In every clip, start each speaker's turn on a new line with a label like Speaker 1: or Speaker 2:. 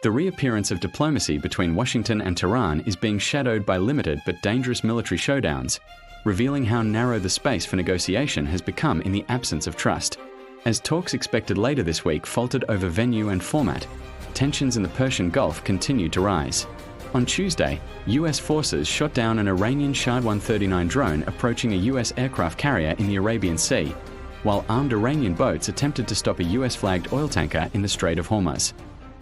Speaker 1: The reappearance of diplomacy between Washington and Tehran is being shadowed by limited but dangerous military showdowns, revealing how narrow the space for negotiation has become in the absence of trust. As talks expected later this week faltered over venue and format, tensions in the Persian Gulf continued to rise. On Tuesday, US forces shot down an Iranian Shahed-139 drone approaching a US aircraft carrier in the Arabian Sea, while armed Iranian boats attempted to stop a US-flagged oil tanker in the Strait of Hormuz.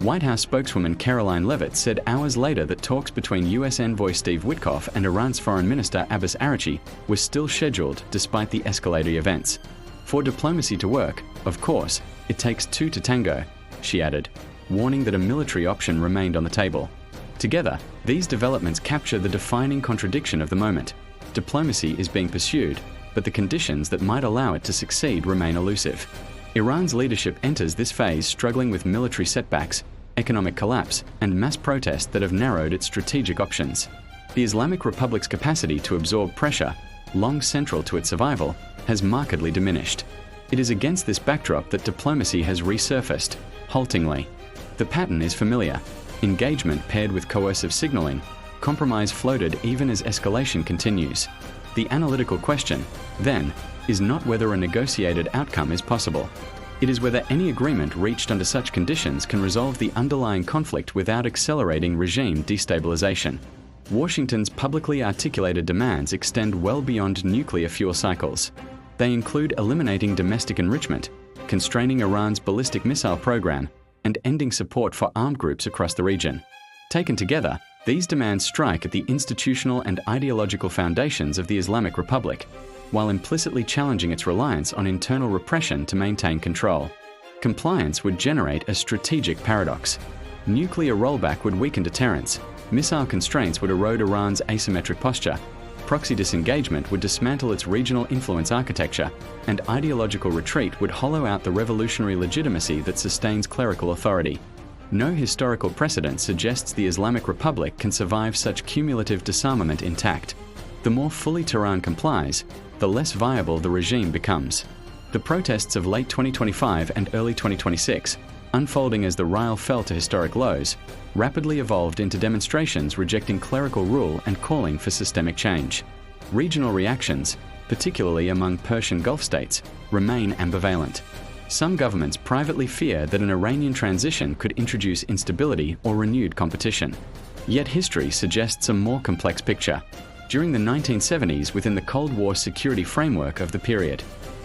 Speaker 1: White House spokeswoman Karoline Leavitt said hours later that talks between US envoy Steve Witkoff and Iran's Foreign Minister Abbas Araghchi were still scheduled despite the escalating events. For diplomacy to work, of course, it takes two to tango, she added, warning that a military option remained on the table. Together, these developments capture the defining contradiction of the moment. Diplomacy is being pursued, but the conditions that might allow it to succeed remain elusive. Iran's leadership enters this phase struggling with military setbacks, economic collapse, and mass protest that have narrowed its strategic options. The Islamic Republic's capacity to absorb pressure, long central to its survival, has markedly diminished. It is against this backdrop that diplomacy has resurfaced, haltingly. The pattern is familiar. Engagement paired with coercive signaling, compromise floated even as escalation continues. The analytical question, then, is not whether a negotiated outcome is possible. It is whether any agreement reached under such conditions can resolve the underlying conflict without accelerating regime destabilization. Washington's publicly articulated demands extend well beyond nuclear fuel cycles. They include eliminating domestic enrichment, constraining Iran's ballistic missile program, and ending support for armed groups across the region. Taken together, these demands strike at the institutional and ideological foundations of the Islamic Republic, while implicitly challenging its reliance on internal repression to maintain control. Compliance would generate a strategic paradox. Nuclear rollback would weaken deterrence, missile constraints would erode Iran's asymmetric posture, proxy disengagement would dismantle its regional influence architecture, and ideological retreat would hollow out the revolutionary legitimacy that sustains clerical authority. No historical precedent suggests the Islamic Republic can survive such cumulative disarmament intact. The more fully Tehran complies, the less viable the regime becomes. The protests of late 2025 and early 2026, unfolding as the rial fell to historic lows, rapidly evolved into demonstrations rejecting clerical rule and calling for systemic change. Regional reactions, particularly among Persian Gulf states, remain ambivalent. Some governments privately fear that an Iranian transition could introduce instability or renewed competition. Yet history suggests a more complex picture. During the 1970s, within the Cold War security framework of the period,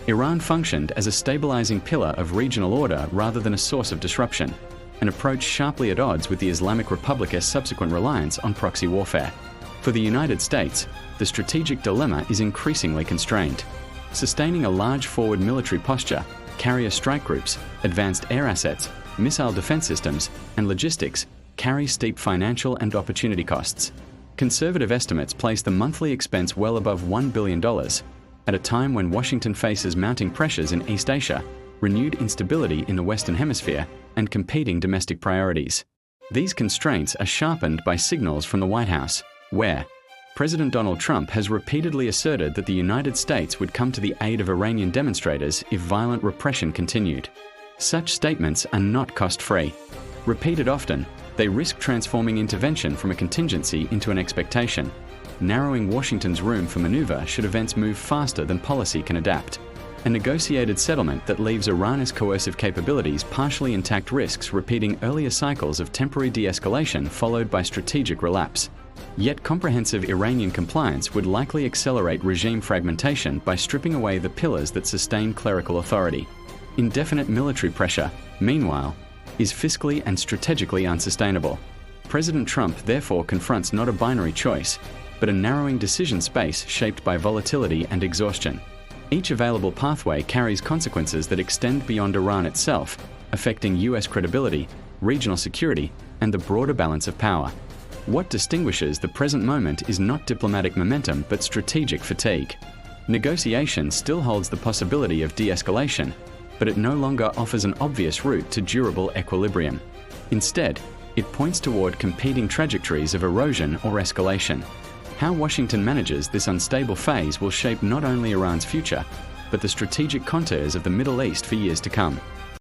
Speaker 1: Iran functioned as a stabilizing pillar of regional order rather than a source of disruption, an approach sharply at odds with the Islamic Republic's subsequent reliance on proxy warfare. For the United States, the strategic dilemma is increasingly constrained. Sustaining a large forward military posture, carrier strike groups, advanced air assets, missile defense systems, and logistics carry steep financial and opportunity costs. Conservative estimates place the monthly expense well above $1 billion, at a time when Washington faces mounting pressures in East Asia, renewed instability in the Western Hemisphere, and competing domestic priorities. These constraints are sharpened by signals from the White House, where President Donald Trump has repeatedly asserted that the United States would come to the aid of Iranian demonstrators if violent repression continued. Such statements are not cost-free. Repeated often, they risk transforming intervention from a contingency into an expectation, narrowing Washington's room for maneuver should events move faster than policy can adapt. A negotiated settlement that leaves Iran's coercive capabilities partially intact risks repeating earlier cycles of temporary de-escalation followed by strategic relapse. Yet comprehensive Iranian compliance would likely accelerate regime fragmentation by stripping away the pillars that sustain clerical authority. Indefinite military pressure, meanwhile, is fiscally and strategically unsustainable. President Trump therefore confronts not a binary choice, but a narrowing decision space shaped by volatility and exhaustion. Each available pathway carries consequences that extend beyond Iran itself, affecting US credibility, regional security, and the broader balance of power. What distinguishes the present moment is not diplomatic momentum but strategic fatigue. Negotiation still holds the possibility of de-escalation, but it no longer offers an obvious route to durable equilibrium. Instead, it points toward competing trajectories of erosion or escalation. How Washington manages this unstable phase will shape not only Iran's future, but the strategic contours of the Middle East for years to come.